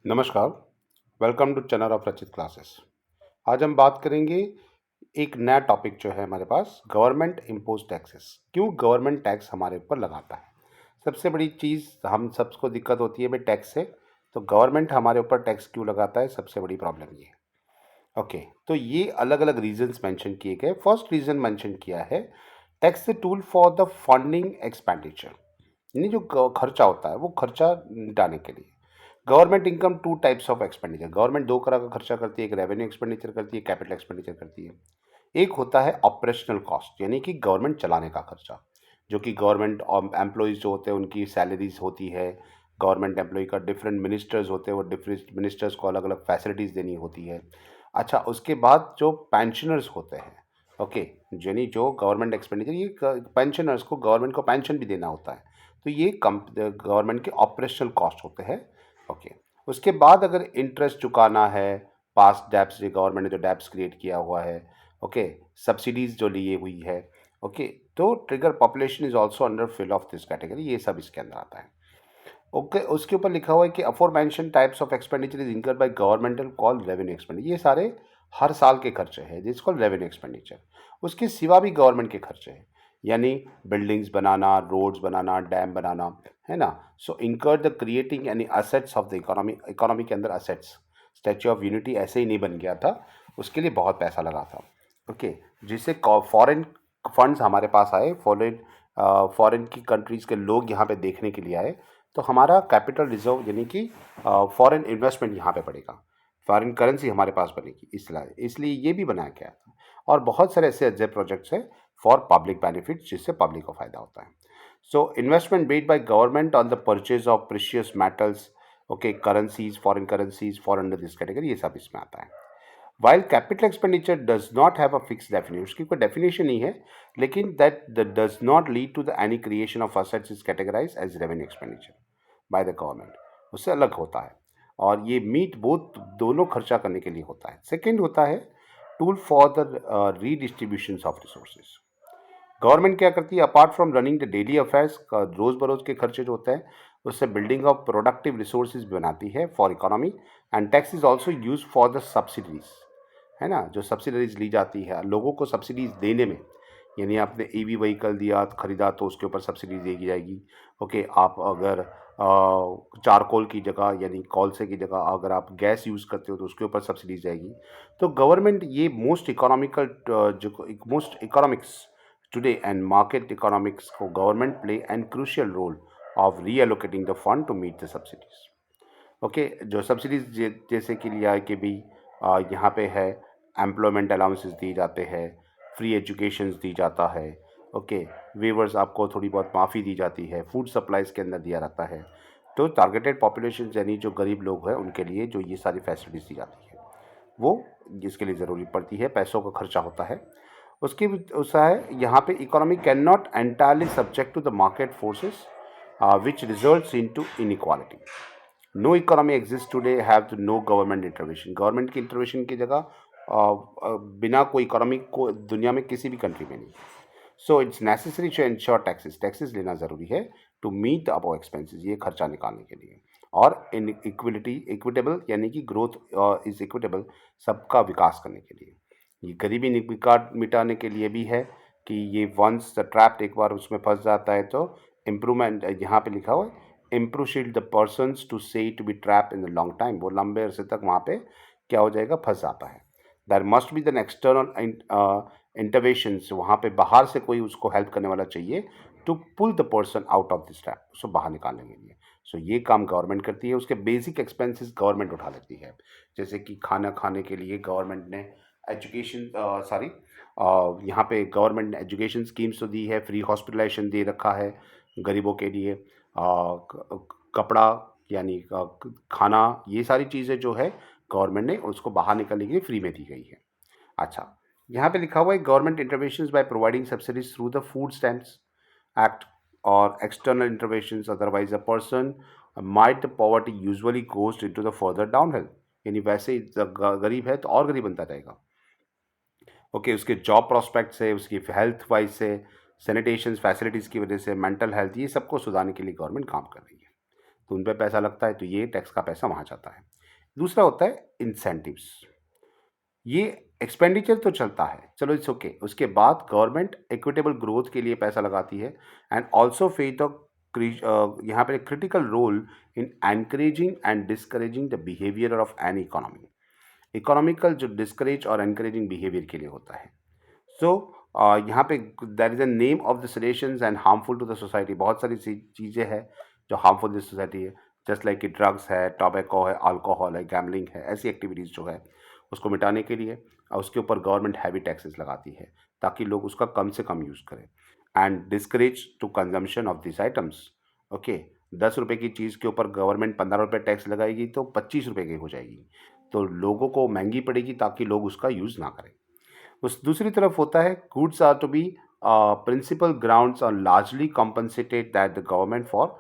नमस्कार। Welcome to channel of रचित classes. आज हम बात करेंगे एक नया टॉपिक जो है हमारे पास, गवर्नमेंट इम्पोज टैक्सेस। क्यों गवर्नमेंट टैक्स हमारे ऊपर लगाता है? सबसे बड़ी चीज़ हम सबको दिक्कत होती है भाई टैक्स से, तो गवर्नमेंट हमारे ऊपर टैक्स क्यों लगाता है, सबसे बड़ी प्रॉब्लम ये है। ओके, तो ये अलग अलग रीजंस मेंशन किए गए। फर्स्ट रीजन मेंशन किया है, tax the tool for the funding expenditure, यानी जो खर्चा होता है वो खर्चा निटाने के लिए। Government income two types of expenditure, government दो तरह का खर्चा करती है, एक रेवेन्यू एक्सपेंडिचर करती है, कैपिटल एक्सपेंडिचर करती है। एक होता है ऑपरेशनल कॉस्ट, यानी कि गवर्नमेंट चलाने का खर्चा, जो कि गवर्नमेंट एम्प्लॉयज़ जो होते हैं उनकी सैलरीज होती है। गवर्नमेंट एम्प्लॉय का डिफरेंट मिनिस्टर्स होते हैं, वो डिफरेंट मिनिस्टर्स को अलग अलग फैसिलिटीज़ देनी होती है। अच्छा, उसके बाद जो पेंशनर्स होते हैं, ओके, यानी जो गवर्नमेंट एक्सपेंडिचर, ये पेंशनर्स को, गवर्नमेंट को पेंशन भी देना होता है, तो ये गवर्नमेंट के ऑपरेशनल कॉस्ट होते हैं। ओके, उसके बाद अगर इंटरेस्ट चुकाना है, पास्ट डेब्ट्स, जो गवर्नमेंट ने जो डेब्ट्स क्रिएट किया हुआ है, ओके, सब्सिडीज जो लिए हुई है, ओके, तो trigger population is also under fill of this category, ये सब इसके अंदर आता है। ओके, उसके ऊपर लिखा हुआ है कि aforementioned types of expenditure is incurred by governmental call revenue expenditure. ये सारे हर साल के खर्चे हैं, जिस कॉल रेवेन्यू एक्सपेंडिचर। उसके सिवा भी गवर्नमेंट के खर्चे हैं, यानी बिल्डिंग्स बनाना, रोड्स बनाना, डैम बनाना, है ना। सो इनकर्ड द क्रिएटिंग यानी assets of the economy, economy के अंदर असेट्स। स्टैच्यू ऑफ यूनिटी ऐसे ही नहीं बन गया था, उसके लिए बहुत पैसा लगा था। ओके, जिससे फॉरेन फंड्स हमारे पास आए, फॉरेन की कंट्रीज़ के लोग यहाँ पे देखने के लिए आए, तो हमारा कैपिटल रिजर्व यानी कि फॉरेन इन्वेस्टमेंट यहाँ पे पड़ेगा, फॉरेन करेंसी हमारे पास बनेगी, इसलिए ये भी बनाया गया था। और बहुत सारे ऐसे प्रोजेक्ट्स हैं फॉर पब्लिक बेनिफिट, जिससे पब्लिक को फायदा होता है। So investment made by government on the purchase of precious metals, okay, currencies, foreign currencies for under this category, ये सब इसमें आता है। While capital expenditure does not have a fix definition, उसकी कोई डेफिनेशन नहीं है, लेकिन that does not lead to the any creation of assets is categorise as revenue expenditure by the government, उससे अलग होता है। और ये मीट बोथ, दोनों खर्चा करने के लिए होता है। सेकेंड होता है tool for the redistribution of resources. Government क्या करती है, apart from running the daily affairs का रोज बरोज के खर्चे जो होते हैं, उससे बिल्डिंग ऑफ प्रोडक्टिव रिसोर्सेज बनाती है for economy. And tax is also use for the subsidies, है ना, जो सब्सिडीज ली जाती है लोगों को सब्सिडीज देने में, यानी आपने ईवी व्हीकल दिया, खरीदा, तो उसके ऊपर सब्सिडी दी जाएगी। ओके, आप अगर चारकोल की जगह यानी कोलसे की जगह अगर आप गैस यूज़ करते हो तो उसके ऊपर सब्सिडीज जाएगी। तो गवर्नमेंट ये मोस्ट इकोनॉमिकल, जो most economics today and market economics को government play and crucial role of reallocating the fund to meet the subsidies. Okay, जो सब्सिडीज जैसे कि लिया है कि भी यहाँ पे है, एम्प्लॉयमेंट अलाउंसेस दिए जाते हैं, फ्री एजुकेशन दी जाता है, ओके, वेवर्स आपको थोड़ी बहुत माफ़ी दी जाती है, फूड सप्लाईज के अंदर दिया रहता है। तो टारगेटेड पॉपुलेशन यानी जो गरीब लोग हैं उनके लिए जो ये सारी फैसिलिटीज़ दी जाती है, वो जिसके लिए ज़रूरी पड़ती है, पैसों का खर्चा होता है। उसकी उसका है यहाँ पे, economy can not entirely subject to the market forces which results into inequality. No economy exist today have no government intervention. Government की इंटरवेंशन की जगह बिना कोई इकोनॉमी को दुनिया में किसी भी कंट्री में नहीं। So it's necessary to ensure taxes, taxes लेना ज़रूरी है टू मीट अबव एक्सपेंसेस, ये खर्चा निकालने के लिए। और इन इक्विलिटी, इक्विटेबल यानी कि ग्रोथ इज इक्विटेबल, सबका विकास करने के लिए। ये गरीबी मिटाने के लिए भी है कि ये वंस द ट्रैप्ड, एक बार उसमें फंस जाता है तो इम्प्रूवमेंट, यहाँ पे लिखा हुआ है, improve shield the persons to say to be trap in the long time, वो लंबे अरसे तक वहाँ पे क्या हो जाएगा, फंस जाता है। There must be than external interventions, वहाँ पे बाहर से कोई उसको हेल्प करने वाला चाहिए to pull the person out of this trap, उसको बाहर निकालने के लिए। सो ये काम गवर्नमेंट करती है। उसके बेसिक एक्सपेंसेस गवर्नमेंट उठा लेती है, जैसे कि खाना खाने के लिए गवर्नमेंट ने एजुकेशन, सॉरी, यहाँ पे गवर्नमेंट ने एजुकेशन स्कीम्स तो दी है, फ्री हॉस्पिटलाइजेशन दे रखा है गरीबों के लिए, कपड़ा यानी खाना, ये सारी चीज़ें जो है गवर्नमेंट ने उसको बाहर निकलने के लिए फ्री में दी गई है। अच्छा, यहाँ पे लिखा हुआ है, government interventions by providing subsidies through the food stamps act और external interventions, otherwise a person might poverty usually goes into the further downhill, यानी वैसे ही गरीब है तो और गरीब बनता जाएगा। ओके, उसके जॉब प्रॉस्पेक्ट से, उसकी हेल्थ वाइज से, सैनिटेशन फैसिलिटीज़ की वजह से, मेंटल हेल्थ, ये सबको सुधारने के लिए गवर्नमेंट काम कर रही है। तो उन पर पैसा लगता है, तो ये टैक्स का पैसा वहाँ जाता है। दूसरा होता है इंसेंटिव्स। ये एक्सपेंडिचर तो चलता है, चलो इट्स ओके। उसके बाद गवर्नमेंट इक्विटेबल ग्रोथ के लिए पैसा लगाती है एंड ऑल्सो फेस द यहाँ पे critical role in encouraging and discouraging the behaviour of an economy. Economical जो डिस्करेज और एनकरेजिंग बिहेवियर के लिए होता है। सो यहाँ पे that is a name of the suggestions and harmful to the society. बहुत सारी चीज़ें हैं जो हार्मफुल टू सोसाइटी है, जस्ट लाइक कि ड्रग्स है, टोबैको है, अल्कोहल है, गैमलिंग है, ऐसी एक्टिविटीज़ जो है उसको मिटाने के लिए उसके ऊपर गवर्नमेंट हैवी टैक्सेस लगाती है ताकि लोग उसका कम से कम यूज़ करें and discourage to consumption of this items. Okay, 10 रुपये की चीज़ के ऊपर गवर्नमेंट 15 रुपये टैक्स लगाएगी तो 25 रुपये की हो जाएगी, तो लोगों को महंगी पड़ेगी ताकि लोग उसका यूज़ ना करें। उस दूसरी तरफ होता है goods are to be principal grounds और largely compensated that the government for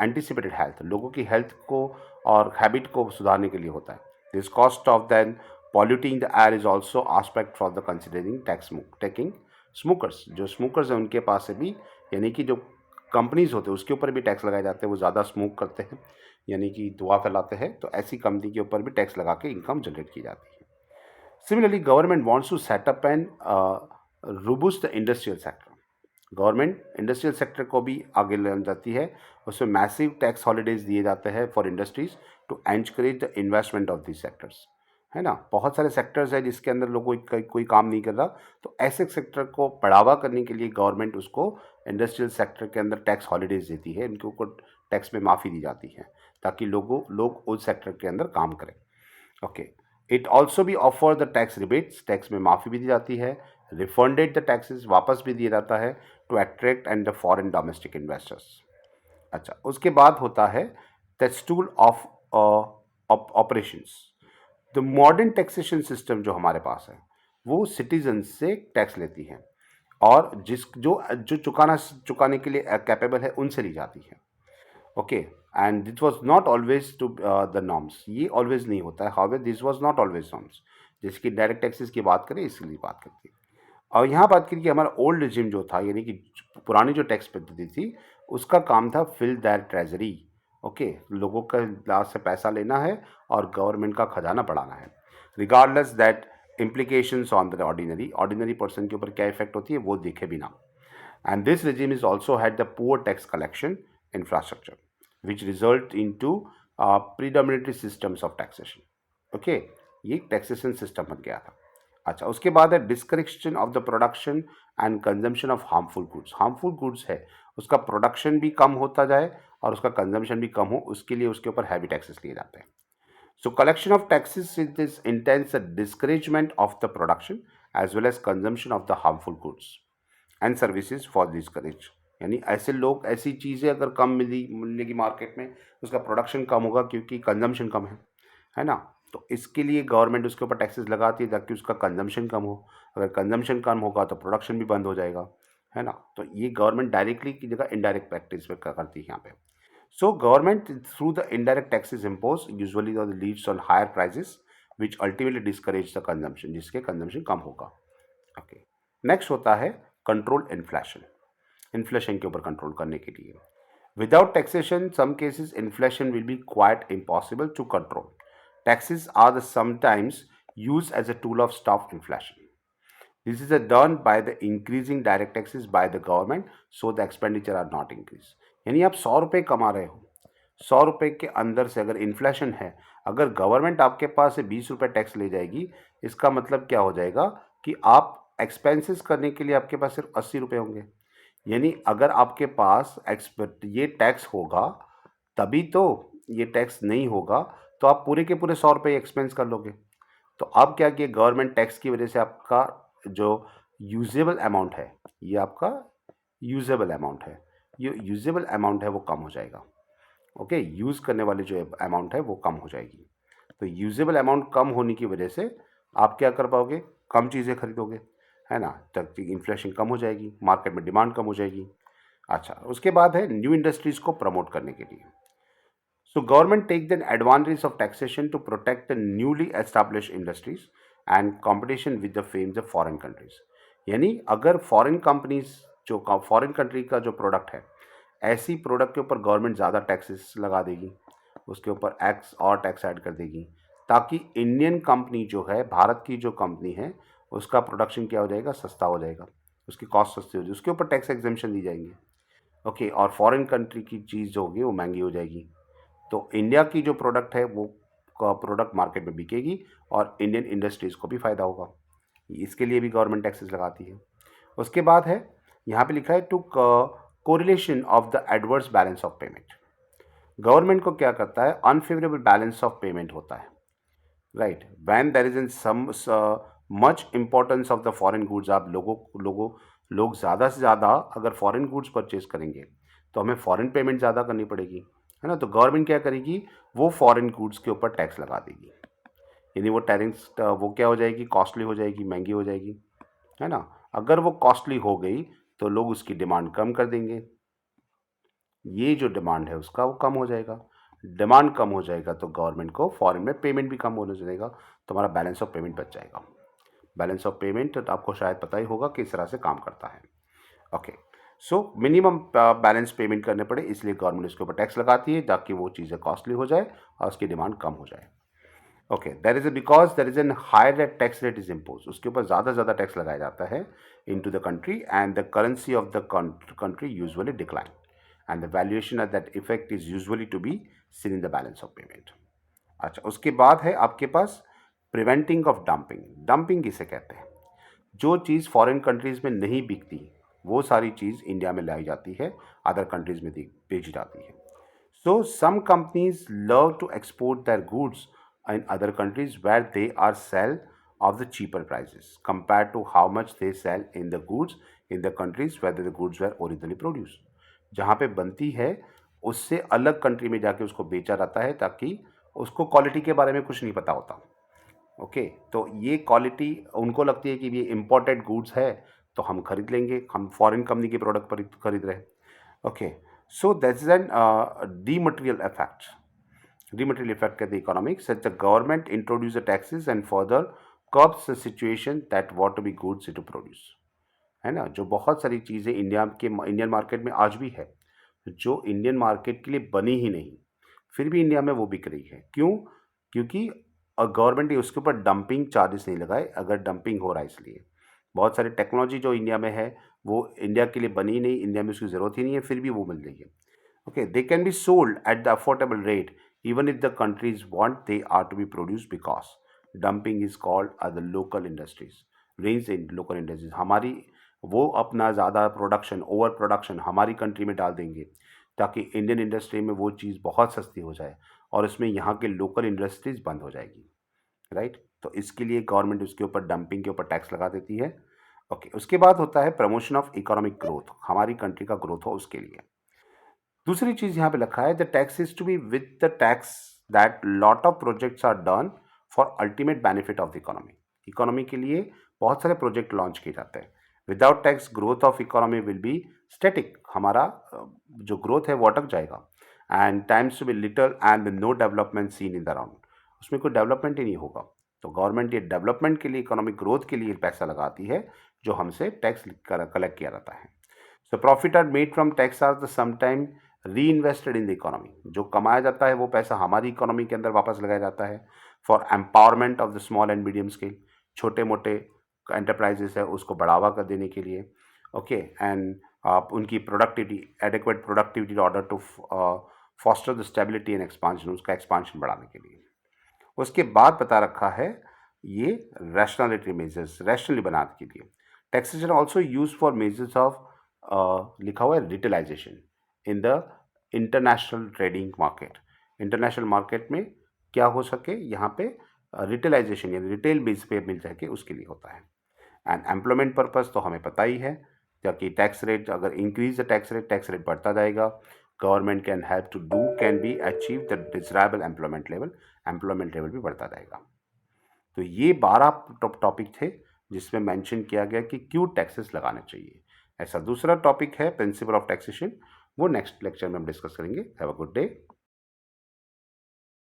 anticipated health. लोगों की हेल्थ को और हैबिट को सुधारने के लिए होता है। This cost of than polluting the air is also aspect for the considering tax taking smokers. जो स्मोकर्स हैं उनके पास से भी, यानी कि जो कंपनीज होते हैं उसके ऊपर भी टैक्स लगाए जाते हैं। वो ज़्यादा स्मोक करते हैं यानी कि धुआं फैलाते हैं, तो ऐसी कंपनी के ऊपर भी टैक्स लगा के इनकम जनरेट की जाती है। Similarly, government wants to set up an robust industrial sector. Government industrial sector को भी आगे ले जाती है, उसमें मैसिव टैक्स हॉलीडेज दिए जाते हैं for industries to encourage the investment of this sectors, है ना। बहुत सारे सेक्टर्स हैं जिसके अंदर लोगों कोई काम नहीं कर रहा, तो ऐसे सेक्टर को बढ़ावा करने के लिए गवर्नमेंट उसको इंडस्ट्रियल सेक्टर के अंदर टैक्स हॉलीडेज देती है, इनके ऊपर टैक्स में माफ़ी दी जाती है ताकि लोग उस सेक्टर के अंदर काम करें। ओके, इट ऑल्सो भी offer the tax rebates, tax में माफ़ी भी दी जाती है, रिफंडेड द टैक्सेस, वापस भी दिया जाता है to attract and the foreign domestic investors. अच्छा, उसके बाद होता है the tool of operations. The modern taxation system जो हमारे पास है वो सिटीजन से टैक्स लेती है और जो चुकाने के लिए कैपेबल है उनसे ली जाती है। Okay, and this was not always to the norms. ये ऑलवेज नहीं होता है, however this was not always norms. जैसे कि डायरेक्ट टैक्सेस की बात करें इसलिए बात करते हैं। और यहाँ बात करें कि हमारा ओल्ड रिजिम जो था, यानी कि पुरानी जो टैक्स पद्धति थी, उसका काम था फिल दैट ट्रेजरी। ओके, लोगों का लास्ट से पैसा लेना है और गवर्नमेंट का खजाना बढ़ाना है, regardless that implications on the ordinary person के ऊपर क्या इफेक्ट होती है वो देखे बिना। And this regime is also had the poor tax collection infrastructure, which result into predominantly systems of taxation. Okay, ये टैक्सेशन सिस्टम बन गया था। अच्छा, उसके बाद है discretion of the production and consumption of harmful goods. Harmful goods है उसका प्रोडक्शन भी कम होता जाए और उसका कंजम्पशन भी कम हो, उसके लिए उसके ऊपर हैवी टैक्सेस लिए जाते हैं। So collection of taxes is intends the discouragement of the production as well as consumption of the harmful goods and services for discourage. यानी ऐसे लोग, ऐसी चीज़ें अगर कम मिलेगी मार्केट में, उसका प्रोडक्शन कम होगा क्योंकि कंजम्पशन कम है ना। तो इसके लिए गवर्नमेंट उसके ऊपर टैक्सेस लगाती है ताकि उसका कंजम्पशन कम हो। अगर कंजम्पशन कम होगा तो प्रोडक्शन भी बंद हो जाएगा, है ना। तो ये गवर्नमेंट डायरेक्टली की जगह इनडायरेक्ट प्रैक्टिस पे करती है यहाँ पे। So government through the indirect taxes impose usually leads on higher prices which ultimately discourage the consumption, जिसके कंजम्पशन कम होगा। ओके, नेक्स्ट होता है कंट्रोल इन्फ्लेशन। इन्फ्लेशन के ऊपर कंट्रोल करने के लिए without taxation some cases inflation will be quite impossible to control. Taxes are the sometimes use as a tool of stop inflation. This is done by the increasing direct taxes by the government so the expenditure are not increase. यानी आप 100 रुपये कमा रहे हो, 100 रुपये के अंदर से अगर इन्फ्लेशन है, अगर गवर्नमेंट आपके पास से 20 रुपये टैक्स ले जाएगी, इसका मतलब क्या हो जाएगा कि आप एक्सपेंसेस करने के लिए आपके पास सिर्फ 80 रुपये होंगे। यानी अगर आपके पास ये टैक्स होगा तभी तो, ये टैक्स नहीं होगा तो आप पूरे के पूरे 100 रुपये एक्सपेंस कर लोगे। तो अब क्या किया, गवर्नमेंट टैक्स की वजह से आपका जो यूजेबल अमाउंट है, ये आपका यूजेबल अमाउंट है, ये यूजेबल अमाउंट है वो कम हो जाएगा। ओके, यूज़ करने वाली जो अमाउंट है वो कम हो जाएगी। तो यूजेबल अमाउंट कम होने की वजह से आप क्या कर पाओगे, कम चीज़ें खरीदोगे, है ना। तब इन्फ्लेशन कम हो जाएगी, मार्केट में डिमांड कम हो जाएगी। अच्छा, उसके बाद है न्यू इंडस्ट्रीज़ को प्रमोट करने के लिए। So government take the advantage of taxation to protect the newly establish industries and competition with the fame the foreign countries. यानी अगर फॉरेन कंपनीज, जो फॉरेन कंट्री का जो प्रोडक्ट है, ऐसी प्रोडक्ट के ऊपर गवर्नमेंट ज़्यादा टैक्सेस लगा देगी, उसके ऊपर एक्स और टैक्स ऐड कर देगी, ताकि इंडियन कंपनी जो है, भारत की जो कंपनी है, उसका प्रोडक्शन क्या हो जाएगा, सस्ता हो जाएगा, उसकी कॉस्ट सस्ती हो जाएगी, उसके ऊपर टैक्स एग्जेम्पशन दी जाएंगे। ओके, और फॉरेन कंट्री की चीज़ जो होगी वो महंगी हो जाएगी। तो इंडिया की जो प्रोडक्ट है वो प्रोडक्ट मार्केट में बिकेगी और इंडियन इंडस्ट्रीज़ को भी फ़ायदा होगा। इसके लिए भी गवर्नमेंट टैक्सेस लगाती है। उसके बाद है, यहाँ पे लिखा है to correlation of the adverse balance of payment. Government को क्या करता है, अनफेवरेबल बैलेंस ऑफ पेमेंट होता है, right, when there is in some much importance of the foreign goods. आप लोग ज़्यादा से ज़्यादा अगर फॉरेन गुड्स परचेज करेंगे तो हमें फॉरेन पेमेंट ज़्यादा करनी पड़ेगी, है ना। तो गवर्नमेंट क्या करेगी, वो फॉरेन गुड्स के ऊपर टैक्स लगा देगी, यानी वो टैरिफ्स वो क्या हो जाएगी, कॉस्टली हो जाएगी, महंगी हो जाएगी, है ना। अगर वो कॉस्टली हो गई तो लोग उसकी डिमांड कम कर देंगे, ये जो डिमांड है उसका वो कम हो जाएगा। डिमांड कम हो जाएगा तो गवर्नमेंट को फॉरेन में पेमेंट भी कम होने जाएगा, तो हमारा बैलेंस ऑफ पेमेंट बच जाएगा। बैलेंस ऑफ पेमेंट तो आपको शायद पता ही होगा किस तरह से काम करता है। Okay, so minimum balance payment करने पड़े, इसलिए गवर्नमेंट इसके ऊपर टैक्स लगाती है ताकि वो चीज़ें कॉस्टली हो जाए और उसकी डिमांड कम हो जाए। Okay, that is because there is an higher tax rate is impose, उसके ऊपर ज़्यादा टैक्स लगाया जाता है into the country, and the currency of the country usually decline, and the valuation of that effect is usually to be seen in the balance of payment. अच्छा, उसके बाद है आपके पास प्रिवेंटिंग ऑफ डंपिंग। डंपिंग किसे कहते हैं, जो चीज़ फॉरेन कंट्रीज़ में नहीं बिकती वो सारी चीज़ इंडिया में लाई जाती है, अदर कंट्रीज़ में बेची जाती है। So some companies love to export their goods in other countries where they are sell of the cheaper prices compared to how much they sell in the goods in the countries where the goods were originally produced। जहाँ पे बनती है उससे अलग country में जाके उसको बेचा जाता है ताकि उसको क्वालिटी के बारे में कुछ नहीं पता होता। ओके, तो ये क्वालिटी उनको लगती है कि ये इम्पोर्टेड गुड्स है तो हम खरीद लेंगे, हम फॉरेन कंपनी के प्रोडक्ट खरीद रहे हैं। Okay, so that's an dematerial effect. Rematerial effect at the economic, such the government introduce the taxes and further curbs the situation that what to be goods to produce, है ना। जो बहुत सारी चीज़ें इंडियन मार्केट में आज भी है, जो इंडियन मार्केट के लिए बनी ही नहीं, फिर भी इंडिया में वो बिक रही है। क्यों, क्योंकि गवर्नमेंट ने उसके ऊपर डंपिंग चार्जेस नहीं लगाए, अगर डंपिंग हो रहा है इसलिए। बहुत सारी टेक्नोलॉजी जो इंडिया में है वो इंडिया के लिए बनी ही नहीं, इंडिया में उसकी ज़रूरत ही नहीं है, फिर भी वो मिल रही है। Okay, they can be sold at the affordable rate even if the countries want they are to be produced, because dumping is called the local industries, range in local industries। हमारी वो अपना ज़्यादा प्रोडक्शन, ओवर प्रोडक्शन हमारी country में डाल देंगे ताकि Indian industry में वो चीज़ बहुत सस्ती हो जाए और उसमें यहाँ के लोकल इंडस्ट्रीज बंद हो जाएगी, राइट। तो इसके लिए गवर्नमेंट उसके ऊपर डंपिंग के ऊपर टैक्स लगा देती है। ओके, उसके बाद होता है प्रमोशन ऑफ इकोनॉमिक ग्रोथ, हमारी कंट्री का ग्रोथ हो उसके लिए। दूसरी चीज यहाँ पे लिखा है the tax is to be with the tax that lot of projects are done for ultimate benefit of the economy. Economy के लिए बहुत सारे प्रोजेक्ट लॉन्च किए जाते हैं। Without tax growth of economy will be static, हमारा जो growth है वो अटक जाएगा, and times to be little and with no development seen in the round, उसमें कोई डेवलपमेंट ही नहीं होगा। तो गवर्नमेंट ये डेवलपमेंट के लिए, इकोनॉमिक ग्रोथ के लिए पैसा लगाती है जो हमसे टैक्स कलेक्ट किया जाता है। So profit are made from tax are the sometime reinvested in the economy, जो कमाया जाता है वो पैसा हमारी इकोनॉमी के अंदर वापस लगाया जाता है for empowerment of the small and medium scale, छोटे मोटे एंटरप्राइजेस है उसको बढ़ावा कर देने के लिए। ओके, एंड उनकी productivity, adequate productivity in order to foster the stability and expansion, उसका एक्सपांशन बढ़ाने के लिए। उसके बाद बता रखा है ये रैशनलिटी मेजर्स, रैशनली बनाने के लिए। Taxation also use for measures of, लिखा हुआ है retaliation in the international trading market. International market में क्या हो सके, यहाँ पे रिटेलाइजेशन यानी रिटेल बेस पे मिल जाए उसके लिए होता है। एंड एम्प्लॉयमेंट पर्पस तो हमें पता ही है, क्योंकि टैक्स रेट अगर इंक्रीज द टैक्स रेट बढ़ता जाएगा, government can help to do can be achieve the desirable employment level भी बढ़ता जाएगा। तो ये 12 टॉपिक थे जिसमें मेंशन किया गया कि क्यों टैक्सेस लगाने चाहिए। ऐसा दूसरा टॉपिक है प्रिंसिपल ऑफ टैक्सेशन, वो नेक्स्ट लेक्चर में हम डिस्कस करेंगे। Have a good day.